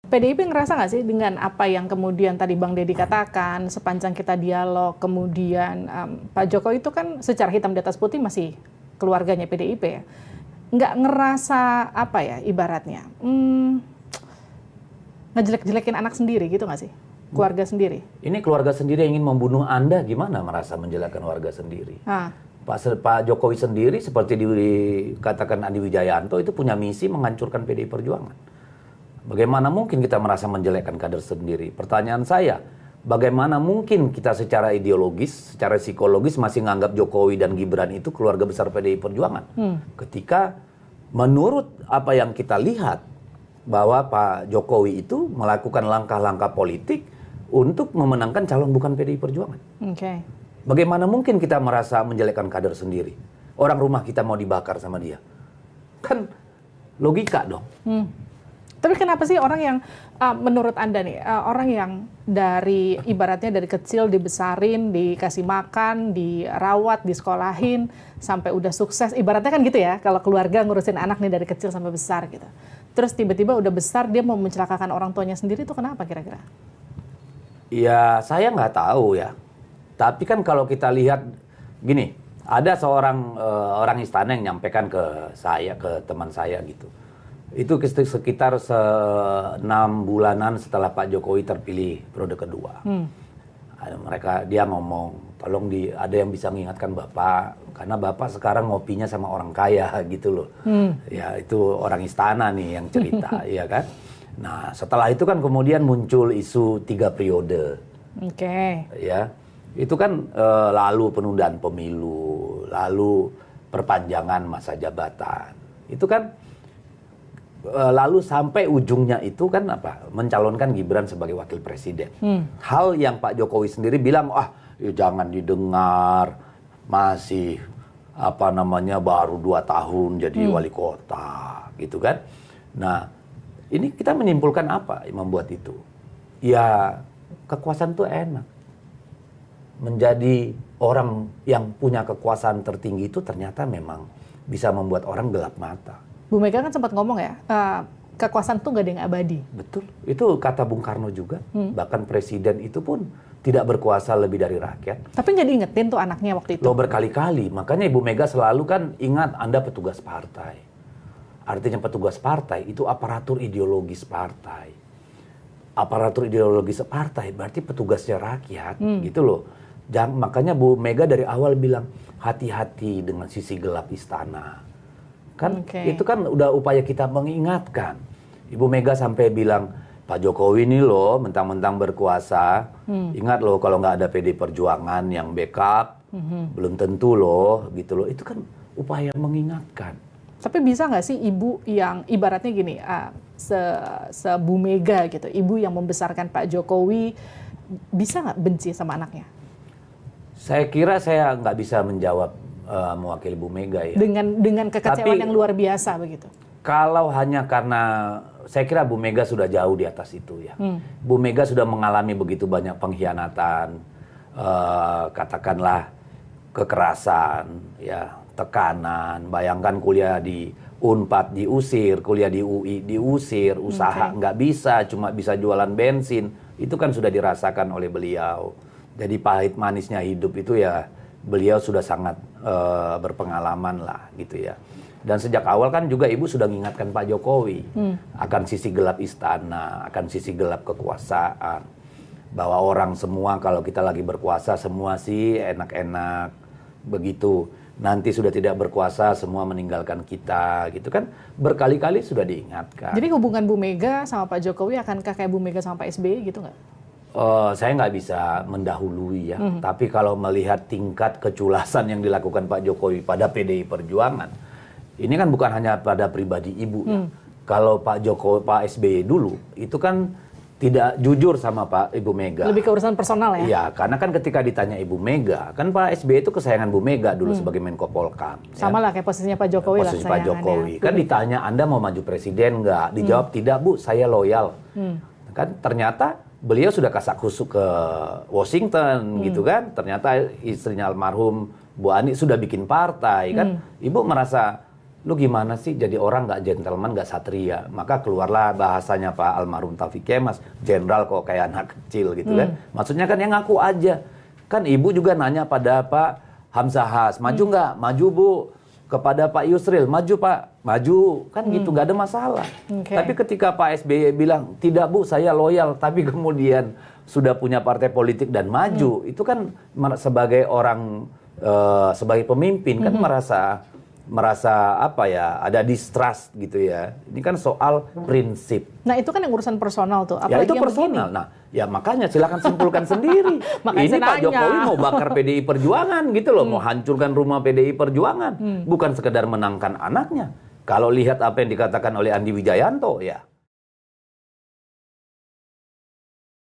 PDIP ngerasa nggak sih dengan apa yang kemudian tadi Bang Deddy katakan, sepanjang kita dialog, kemudian Pak Jokowi itu kan secara hitam di atas putih masih keluarganya PDIP ya. Nggak ngerasa apa ya ibaratnya, ngejelek-jelekin anak sendiri gitu nggak sih? Keluarga sendiri. Ini keluarga sendiri yang ingin membunuh Anda, gimana merasa menjelekkan warga sendiri? Pak Jokowi sendiri seperti dikatakan Andi Wijayanto itu punya misi menghancurkan PDI Perjuangan. Bagaimana mungkin kita merasa menjelekkan kader sendiri? Pertanyaan saya, bagaimana mungkin kita secara ideologis, secara psikologis masih menganggap Jokowi dan Gibran itu keluarga besar PDI Perjuangan? Ketika menurut apa yang kita lihat, bahwa Pak Jokowi itu melakukan langkah-langkah politik untuk memenangkan calon bukan PDI Perjuangan. Bagaimana mungkin kita merasa menjelekkan kader sendiri? Orang rumah kita mau dibakar sama dia. Kan logika dong. Tapi kenapa sih orang yang, menurut Anda nih, orang yang dari ibaratnya dari kecil dibesarin, dikasih makan, dirawat, disekolahin, sampai udah sukses, ibaratnya kan gitu ya, kalau keluarga ngurusin anak nih dari kecil sampai besar gitu. Terus tiba-tiba udah besar dia mau mencelakakan orang tuanya sendiri, itu kenapa kira-kira? Ya saya nggak tahu ya. Tapi kan kalau kita lihat gini, ada seorang orang istana yang nyampaikan ke saya, ke teman saya gitu. Itu sekitar 6 bulanan setelah Pak Jokowi terpilih periode kedua. Dia ngomong, tolong ada yang bisa mengingatkan Bapak, karena Bapak sekarang ngopinya sama orang kaya gitu loh. Ya itu orang istana nih yang cerita, ya kan. Nah setelah itu kan kemudian muncul isu 3 periode. Ya, itu kan lalu penundaan pemilu, lalu perpanjangan masa jabatan. Itu kan lalu sampai ujungnya itu kan apa? Mencalonkan Gibran sebagai wakil presiden. Hal yang Pak Jokowi sendiri bilang, ya jangan didengar, masih baru 2 tahun jadi wali kota, gitu kan. Nah, ini kita menyimpulkan apa yang membuat itu? Ya, kekuasaan itu enak. Menjadi orang yang punya kekuasaan tertinggi itu ternyata memang bisa membuat orang gelap mata. Bu Mega kan sempat ngomong ya, kekuasaan tuh nggak ada yang abadi. Betul, itu kata Bung Karno juga. Bahkan presiden itu pun tidak berkuasa lebih dari rakyat. Tapi nggak diingetin tuh anaknya waktu itu. Loh berkali-kali, makanya Ibu Mega selalu kan ingat Anda petugas partai. Artinya petugas partai itu aparatur ideologis partai. Aparatur ideologis partai berarti petugasnya rakyat, gitu loh. Makanya Bu Mega dari awal bilang, hati-hati dengan sisi gelap istana. Kan itu kan udah upaya kita mengingatkan. Ibu Mega sampai bilang, Pak Jokowi ini loh mentang-mentang berkuasa, ingat loh kalau nggak ada PD Perjuangan yang backup, belum tentu loh, gitu loh. Itu kan upaya mengingatkan. Tapi bisa nggak sih ibu yang ibaratnya gini, Bu Mega gitu, ibu yang membesarkan Pak Jokowi, bisa nggak benci sama anaknya? Saya kira saya nggak bisa menjawab mewakili Bu Mega ya. Dengan kekecewaan yang luar biasa begitu. Kalau hanya karena saya kira Bu Mega sudah jauh di atas itu ya. Bu Mega sudah mengalami begitu banyak pengkhianatan, katakanlah kekerasan, ya tekanan. Bayangkan kuliah di Unpad diusir, kuliah di UI diusir, usaha nggak bisa, cuma bisa jualan bensin. Itu kan sudah dirasakan oleh beliau. Jadi pahit manisnya hidup itu ya. Beliau sudah sangat berpengalaman lah gitu ya. Dan sejak awal kan juga Ibu sudah mengingatkan Pak Jokowi akan sisi gelap istana, akan sisi gelap kekuasaan. Bahwa orang semua kalau kita lagi berkuasa semua sih enak-enak begitu. Nanti sudah tidak berkuasa semua meninggalkan kita gitu kan. Berkali-kali sudah diingatkan. Jadi hubungan Bu Mega sama Pak Jokowi akankah kayak Bu Mega sama Pak SBY gitu nggak? Saya nggak bisa mendahului ya, tapi kalau melihat tingkat keculasan yang dilakukan Pak Jokowi pada PDI Perjuangan, ini kan bukan hanya pada pribadi Ibu ya. Kalau Pak Jokowi, Pak SBY dulu, itu kan tidak jujur sama Ibu Mega. Lebih ke urusan personal ya? Iya, karena kan ketika ditanya Ibu Mega, kan Pak SBY itu kesayangan Bu Mega dulu sebagai Menko Polkam. Sama lah kayak posisinya Pak Jokowi lah. Posisi Pak Jokowi. Kan ditanya, Anda mau maju presiden nggak? Dijawab, tidak Bu, saya loyal. Kan ternyata beliau sudah kasak kusuk ke Washington gitu kan. Ternyata istrinya almarhum Bu Ani sudah bikin partai kan. Ibu merasa lu gimana sih jadi orang nggak gentleman, nggak satria? Maka keluarlah bahasanya Pak almarhum Taufik Kemas, jenderal kok kayak anak kecil gitu kan. Maksudnya kan yang ngaku aja. Kan ibu juga nanya pada Pak Hamzahas, maju nggak? Maju Bu. Kepada Pak Yusril, maju Pak, maju. Kan gitu, nggak ada masalah. Tapi ketika Pak SBY bilang, tidak Bu, saya loyal, tapi kemudian sudah punya partai politik dan maju, itu kan sebagai orang, sebagai pemimpin kan merasa apa ya, ada distrust gitu ya. Ini kan soal prinsip. Nah itu kan yang urusan personal tuh. Ya itu personal. Nah ya makanya silakan simpulkan sendiri. Ini Pak Jokowi mau bakar PDI Perjuangan gitu loh, mau hancurkan rumah PDI Perjuangan, bukan sekedar menangkan anaknya. Kalau lihat apa yang dikatakan oleh Andi Wijayanto ya